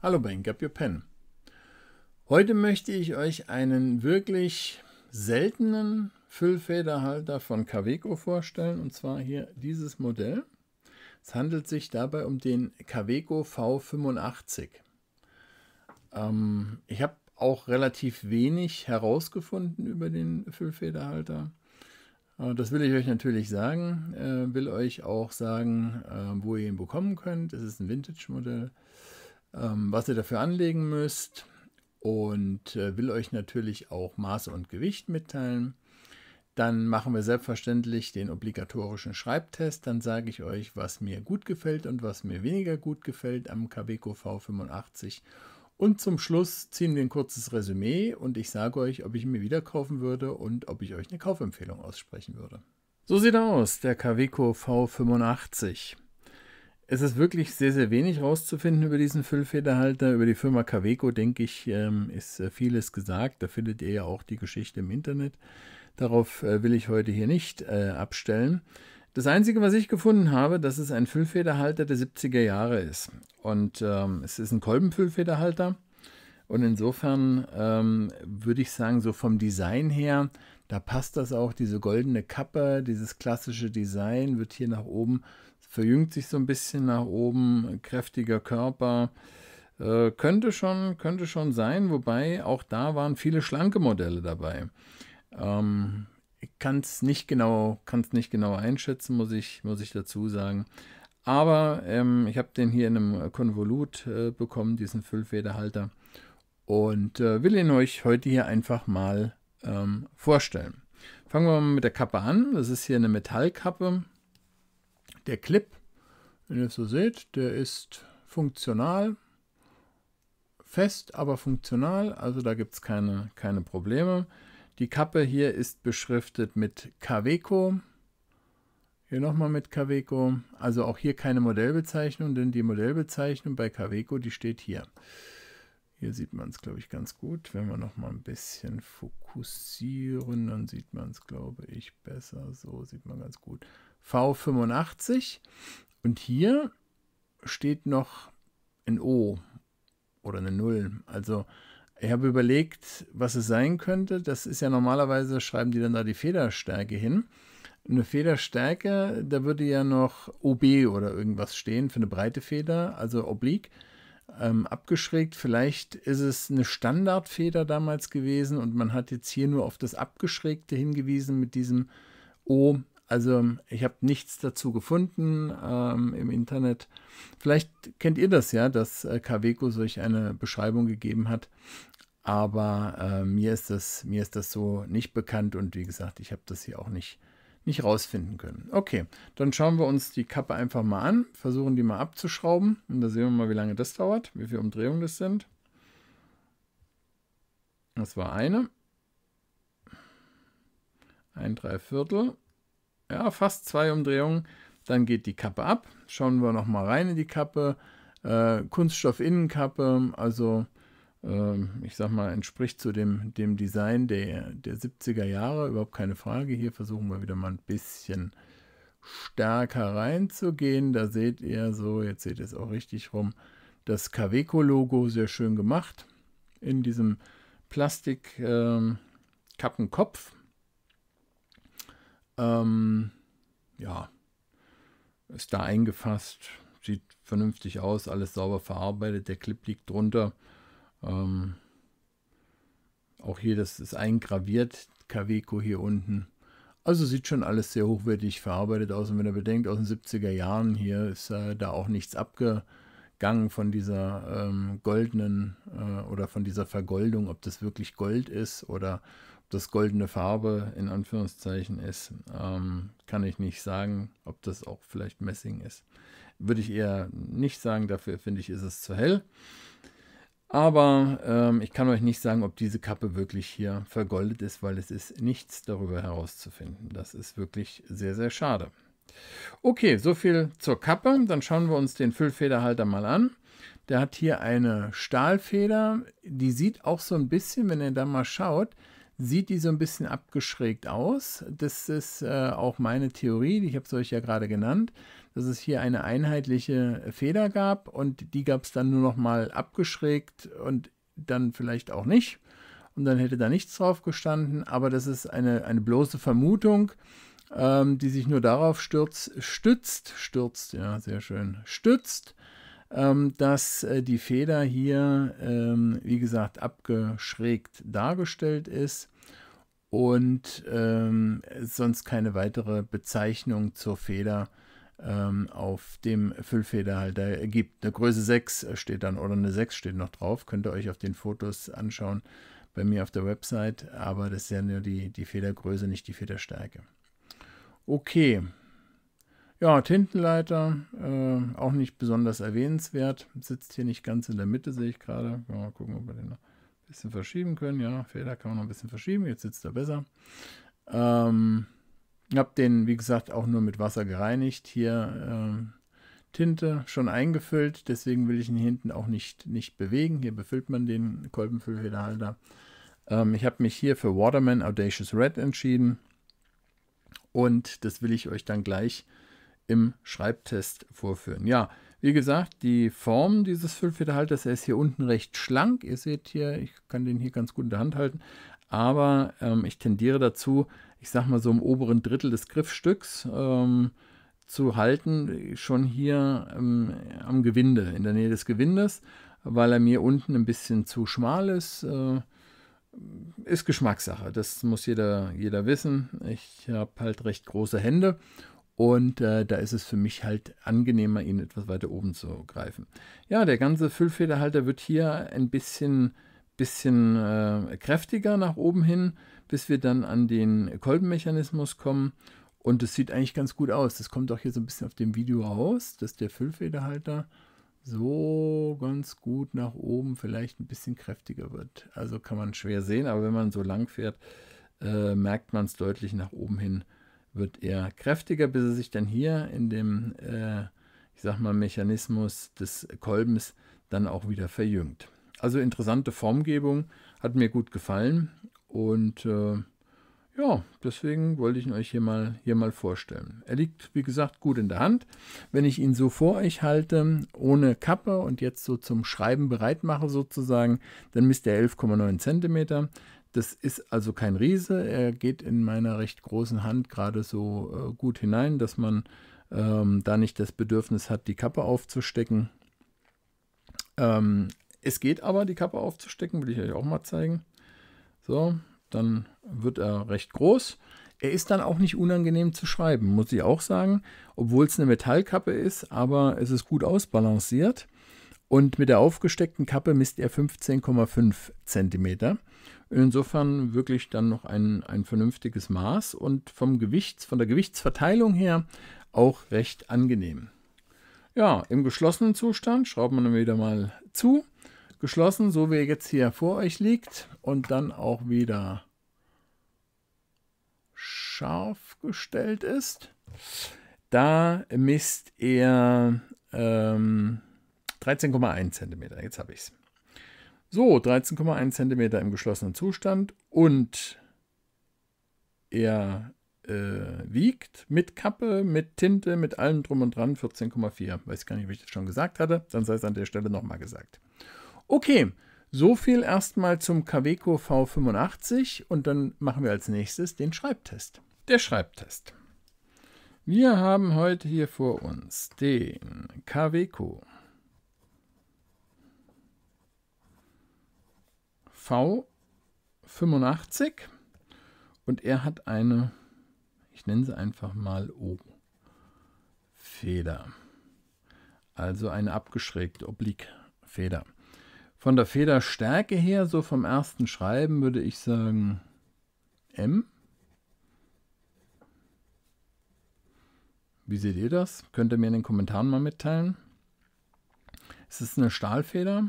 Hallo bei Ink Up Your Pen. Heute möchte ich euch einen wirklich seltenen Füllfederhalter von Kaweco vorstellen, und zwar hier dieses Modell. Es handelt sich dabei um den Kaweco V85. Ich habe auch relativ wenig herausgefunden über den Füllfederhalter. Das will ich euch natürlich sagen, will euch auch sagen, wo ihr ihn bekommen könnt. Es ist ein Vintage-Modell, was ihr dafür anlegen müsst, und will euch natürlich auch Maße und Gewicht mitteilen. Dann machen wir selbstverständlich den obligatorischen Schreibtest. Dann sage ich euch, was mir gut gefällt und was mir weniger gut gefällt am Kaweco V85. Und zum Schluss ziehen wir ein kurzes Resümee und ich sage euch, ob ich ihn mir wieder kaufen würde und ob ich euch eine Kaufempfehlung aussprechen würde. So sieht er aus, der Kaweco V85. Es ist wirklich sehr, sehr wenig rauszufinden über diesen Füllfederhalter. Über die Firma Kaweco, denke ich, ist vieles gesagt. Da findet ihr ja auch die Geschichte im Internet. Darauf will ich heute hier nicht abstellen. Das Einzige, was ich gefunden habe, dass es ein Füllfederhalter der 70er Jahre ist. Und es ist ein Kolbenfüllfederhalter. Und insofern würde ich sagen, so vom Design her, da passt das auch. Diese goldene Kappe, dieses klassische Design wird hier nach oben, verjüngt sich so ein bisschen nach oben, kräftiger Körper. Könnte schon sein, wobei auch da waren viele schlanke Modelle dabei. Ich kann es nicht genau einschätzen, muss ich dazu sagen. Aber ich habe den hier in einem Konvolut bekommen, diesen Füllfederhalter, und will ihn euch heute hier einfach mal vorstellen. Fangen wir mal mit der Kappe an. Das ist hier eine Metallkappe. Der Clip, wenn ihr es so seht, der ist funktional. Fest, aber funktional, also da gibt es keine Probleme. Die Kappe hier ist beschriftet mit Kaweco. Hier nochmal mit Kaweco. Also auch hier keine Modellbezeichnung, denn die Modellbezeichnung bei Kaweco, die steht hier. Hier sieht man es, glaube ich, ganz gut. Wenn wir nochmal ein bisschen fokussieren, dann sieht man es, glaube ich, besser. So sieht man ganz gut. V85. Und hier steht noch ein O oder eine 0. Also ich habe überlegt, was es sein könnte. Das ist ja normalerweise, schreiben die dann da die Federstärke hin. Eine Federstärke, da würde ja noch OB oder irgendwas stehen für eine breite Feder, also oblique, abgeschrägt. Vielleicht ist es eine Standardfeder damals gewesen und man hat jetzt hier nur auf das Abgeschrägte hingewiesen mit diesem O. Also ich habe nichts dazu gefunden im Internet. Vielleicht kennt ihr das ja, dass Kaweco solch eine Beschreibung gegeben hat. Aber mir ist das so nicht bekannt und wie gesagt, ich habe das hier auch nicht rausfinden können. Okay, dann schauen wir uns die Kappe einfach mal an, versuchen die mal abzuschrauben und da sehen wir mal, wie lange das dauert, wie viele Umdrehungen das sind. Das war eine. 1/3. Ja, fast 2 Umdrehungen. Dann geht die Kappe ab. Schauen wir noch mal rein in die Kappe. Kunststoff-Innenkappe, also ich sag mal, entspricht zu dem Design der 70er Jahre, überhaupt keine Frage. Hier versuchen wir wieder mal ein bisschen stärker reinzugehen. Da seht ihr so, jetzt seht ihr es auch richtig rum, das Kaweco-Logo, sehr schön gemacht, in diesem Plastik-Kappenkopf. Ja, ist da eingefasst, sieht vernünftig aus, alles sauber verarbeitet, der Clip liegt drunter. Auch hier, das ist eingraviert, Kaweco hier unten. Also sieht schon alles sehr hochwertig verarbeitet aus. Und wenn ihr bedenkt, aus den 70er Jahren, hier ist da auch nichts abgegangen von dieser goldenen oder von dieser Vergoldung, ob das wirklich Gold ist oder ob das goldene Farbe in Anführungszeichen ist, kann ich nicht sagen, ob das auch vielleicht Messing ist. Würde ich eher nicht sagen, dafür finde ich, ist es zu hell. Aber ich kann euch nicht sagen, ob diese Kappe wirklich hier vergoldet ist, weil es ist nichts darüber herauszufinden. Das ist wirklich sehr, sehr schade. Okay, soviel zur Kappe. Dann schauen wir uns den Füllfederhalter mal an. Der hat hier eine Stahlfeder. Die sieht auch so ein bisschen, wenn ihr da mal schaut, sieht die so ein bisschen abgeschrägt aus. Das ist auch meine Theorie, ich habe es euch ja gerade genannt, dass es hier eine einheitliche Feder gab und die gab es dann nur noch mal abgeschrägt und dann vielleicht auch nicht. Und dann hätte da nichts drauf gestanden, aber das ist eine bloße Vermutung, die sich nur darauf stützt, ja, sehr schön, stützt, dass die Feder hier, wie gesagt, abgeschrägt dargestellt ist und sonst keine weitere Bezeichnung zur Feder auf dem Füllfederhalter gibt. Eine Größe 6 steht dann oder eine 6 steht noch drauf, könnt ihr euch auf den Fotos anschauen bei mir auf der Website, aber das ist ja nur die Federgröße, nicht die Federstärke. Okay. Ja, Tintenleiter, auch nicht besonders erwähnenswert. Sitzt hier nicht ganz in der Mitte, sehe ich gerade. Mal gucken, ob wir den noch ein bisschen verschieben können. Ja, Feder kann man noch ein bisschen verschieben. Jetzt sitzt er besser. Ich habe den, wie gesagt, auch nur mit Wasser gereinigt. Hier Tinte schon eingefüllt. Deswegen will ich ihn hinten auch nicht bewegen. Hier befüllt man den Kolbenfüllfederhalter. Ich habe mich hier für Waterman Audacious Red entschieden. Und das will ich euch dann gleich im Schreibtest vorführen. Ja, wie gesagt, die Form dieses Füllfederhalters, er ist hier unten recht schlank. Ihr seht hier, ich kann den hier ganz gut in der Hand halten, aber ich tendiere dazu, ich sag mal so im oberen Drittel des Griffstücks zu halten, schon hier am Gewinde, in der Nähe des Gewindes, weil er mir unten ein bisschen zu schmal ist. Ist Geschmackssache, das muss jeder wissen. Ich habe halt recht große Hände. Und da ist es für mich halt angenehmer, ihn etwas weiter oben zu greifen. Ja, der ganze Füllfederhalter wird hier ein bisschen kräftiger nach oben hin, bis wir dann an den Kolbenmechanismus kommen. Und es sieht eigentlich ganz gut aus. Das kommt auch hier so ein bisschen auf dem Video raus, dass der Füllfederhalter so ganz gut nach oben vielleicht ein bisschen kräftiger wird. Also kann man schwer sehen, aber wenn man so lang fährt, merkt man es deutlich nach oben hin. Wird er kräftiger, bis er sich dann hier in dem, ich sag mal, Mechanismus des Kolbens dann auch wieder verjüngt. Also interessante Formgebung, hat mir gut gefallen und ja, deswegen wollte ich ihn euch hier mal vorstellen. Er liegt, wie gesagt, gut in der Hand. Wenn ich ihn so vor euch halte, ohne Kappe und jetzt so zum Schreiben bereit mache sozusagen, dann misst er 11,9 cm. Das ist also kein Riese, er geht in meiner recht großen Hand gerade so gut hinein, dass man da nicht das Bedürfnis hat, die Kappe aufzustecken. Es geht aber, die Kappe aufzustecken, will ich euch auch mal zeigen. So, dann wird er recht groß. Er ist dann auch nicht unangenehm zu schreiben, muss ich auch sagen, obwohl es eine Metallkappe ist, aber es ist gut ausbalanciert. Und mit der aufgesteckten Kappe misst er 15,5 cm. Insofern wirklich dann noch ein vernünftiges Maß und von der Gewichtsverteilung her auch recht angenehm. Ja, im geschlossenen Zustand schraubt man dann wieder mal zu. Geschlossen, so wie er jetzt hier vor euch liegt und dann auch wieder scharf gestellt ist. Da misst er 13,1 cm. Jetzt habe ich es. So, 13,1 cm im geschlossenen Zustand und er wiegt mit Kappe, mit Tinte, mit allem drum und dran 14,4. Weiß gar nicht, ob ich das schon gesagt hatte, dann sei es an der Stelle nochmal gesagt. Okay, so viel erstmal zum Kaweco V85 und dann machen wir als nächstes den Schreibtest. Der Schreibtest. Wir haben heute hier vor uns den Kaweco V85 und er hat eine, ich nenne sie einfach mal O-Feder, also eine abgeschrägte Oblique-Feder. Von der Federstärke her, so vom ersten Schreiben, würde ich sagen M. Wie seht ihr das? Könnt ihr mir in den Kommentaren mal mitteilen. Es ist eine Stahlfeder.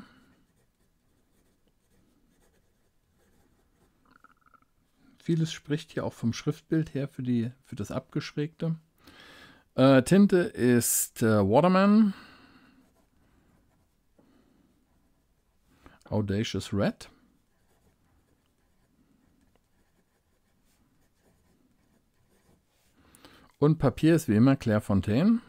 Vieles spricht hier auch vom Schriftbild her für das Abgeschrägte. Tinte ist Waterman Audacious Red. Und Papier ist wie immer Clairefontaine.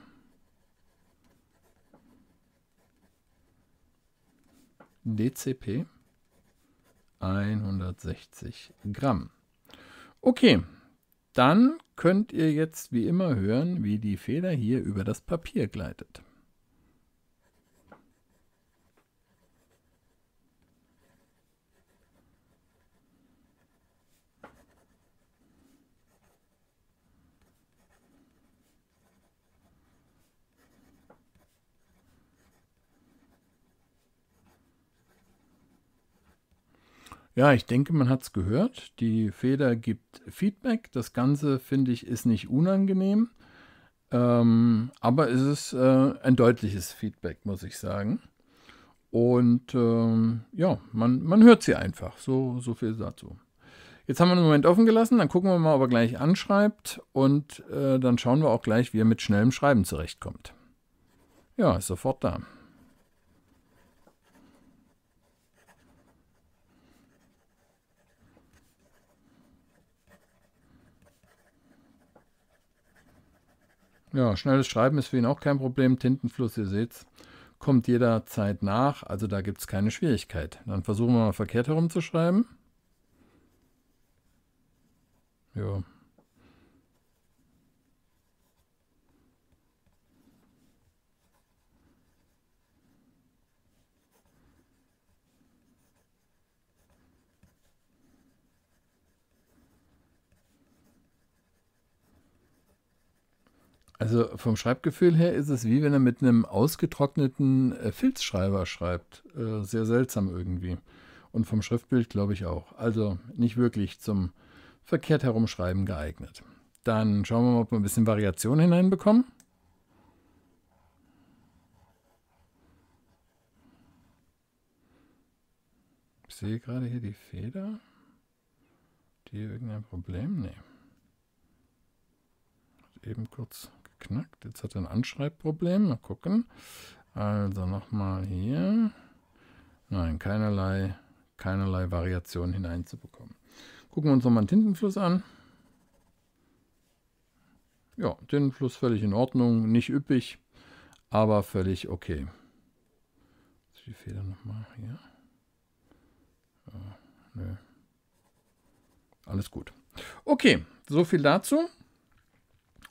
DCP 160 Gramm. Okay, dann könnt ihr jetzt wie immer hören, wie die Feder hier über das Papier gleitet. Ja, ich denke, man hat es gehört. Die Feder gibt Feedback. Das Ganze, finde ich, ist nicht unangenehm. Aber es ist ein deutliches Feedback, muss ich sagen. Und ja, man hört sie einfach. So viel dazu. Jetzt haben wir einen Moment offen gelassen. Dann gucken wir mal, ob er gleich anschreibt. Und dann schauen wir auch gleich, wie er mit schnellem Schreiben zurechtkommt. Ja, ist sofort da. Ja, schnelles Schreiben ist für ihn auch kein Problem. Tintenfluss, ihr seht's, kommt jederzeit nach. Also da gibt es keine Schwierigkeit. Dann versuchen wir mal verkehrt herum zu schreiben. Ja. Also vom Schreibgefühl her ist es wie wenn er mit einem ausgetrockneten Filzschreiber schreibt. Sehr seltsam irgendwie. Und vom Schriftbild glaube ich auch. Also nicht wirklich zum verkehrt herumschreiben geeignet. Dann schauen wir mal, ob wir ein bisschen Variation hineinbekommen. Ich sehe gerade hier die Feder. Hat die irgendein Problem? Nee. Hat eben kurz geknackt. Jetzt hat er ein Anschreibproblem. Mal gucken. Also nochmal hier. Nein, keinerlei Variation hineinzubekommen. Gucken wir uns nochmal den Tintenfluss an. Ja, Tintenfluss völlig in Ordnung. Nicht üppig, aber völlig okay. Die Feder nochmal hier. Ja, nö. Alles gut. Okay, so viel dazu.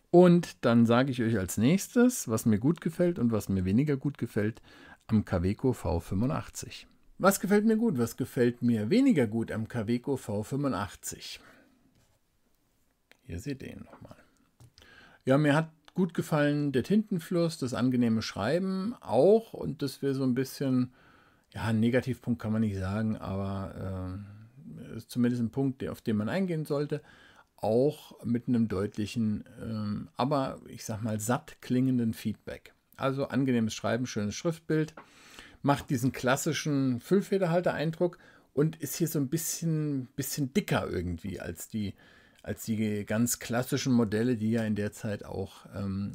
Und dann sage ich euch als nächstes, was mir gut gefällt und was mir weniger gut gefällt am Kaweco V85. Was gefällt mir gut, was gefällt mir weniger gut am Kaweco V85? Hier seht ihr ihn nochmal. Ja, mir hat gut gefallen der Tintenfluss, das angenehme Schreiben auch. Und das wäre so ein bisschen, ja, ein Negativpunkt kann man nicht sagen, aber ist zumindest ein Punkt, auf den man eingehen sollte. Auch mit einem deutlichen, aber ich sag mal satt klingenden Feedback. Also angenehmes Schreiben, schönes Schriftbild, macht diesen klassischen Füllfederhalter-Eindruck und ist hier so ein bisschen dicker irgendwie als die ganz klassischen Modelle, die ja in der Zeit auch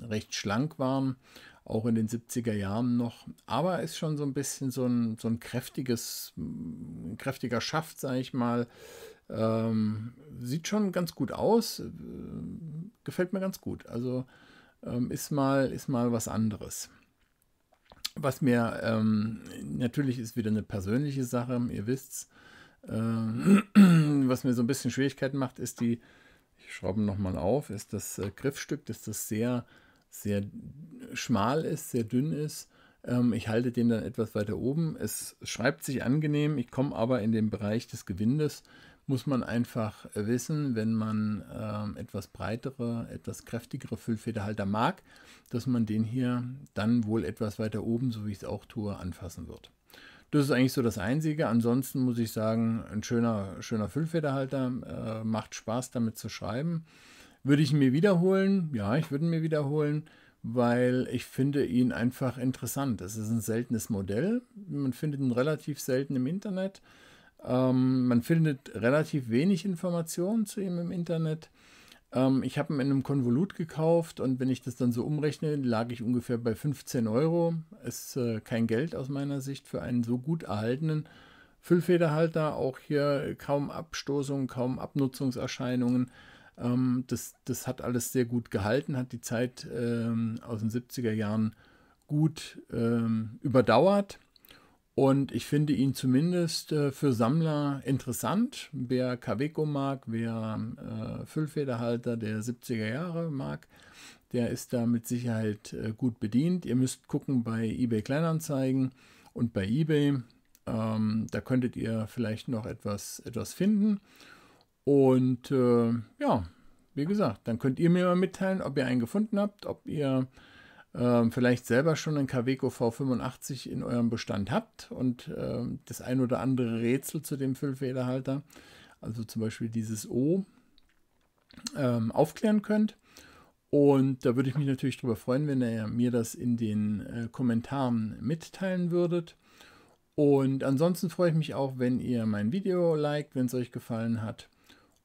recht schlank waren, auch in den 70er Jahren noch. Aber ist schon so ein bisschen so ein kräftiger Schaft, sage ich mal. Sieht schon ganz gut aus, gefällt mir ganz gut. Also ist mal was anderes. Was mir natürlich ist wieder eine persönliche Sache, ihr wisst's. Was mir so ein bisschen Schwierigkeiten macht, ist ich schraube nochmal auf, ist das Griffstück, dass das sehr, sehr schmal ist, sehr dünn ist. Ich halte den dann etwas weiter oben. Es schreibt sich angenehm, ich komme aber in den Bereich des Gewindes. Muss man einfach wissen, wenn man etwas breitere, etwas kräftigere Füllfederhalter mag, dass man den hier dann wohl etwas weiter oben, so wie ich es auch tue, anfassen wird. Das ist eigentlich so das Einzige. Ansonsten muss ich sagen, ein schöner Füllfederhalter, macht Spaß damit zu schreiben. Würde ich ihn mir wiederholen? Ja, ich würde ihn mir wiederholen, weil ich finde ihn einfach interessant. Es ist ein seltenes Modell. Man findet ihn relativ selten im Internet. Man findet relativ wenig Informationen zu ihm im Internet. Ich habe ihn in einem Konvolut gekauft und wenn ich das dann so umrechne, lag ich ungefähr bei 15 Euro. Ist kein Geld aus meiner Sicht für einen so gut erhaltenen Füllfederhalter. Auch hier kaum Abstoßungen, kaum Abnutzungserscheinungen. Das hat alles sehr gut gehalten, hat die Zeit aus den 70er Jahren gut überdauert. Und ich finde ihn zumindest für Sammler interessant. Wer Kaweco mag, wer Füllfederhalter der 70er Jahre mag, der ist da mit Sicherheit gut bedient. Ihr müsst gucken bei eBay Kleinanzeigen und bei eBay. Da könntet ihr vielleicht noch etwas finden. Und ja, wie gesagt, dann könnt ihr mir mal mitteilen, ob ihr einen gefunden habt, ob ihr vielleicht selber schon einen Kaweco V85 in eurem Bestand habt und das ein oder andere Rätsel zu dem Füllfederhalter, also zum Beispiel dieses O, aufklären könnt. Und da würde ich mich natürlich darüber freuen, wenn ihr mir das in den Kommentaren mitteilen würdet. Und ansonsten freue ich mich auch, wenn ihr mein Video liked, wenn es euch gefallen hat.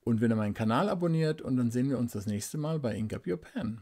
Und wenn ihr meinen Kanal abonniert. Und dann sehen wir uns das nächste Mal bei Ink Up Your Pen.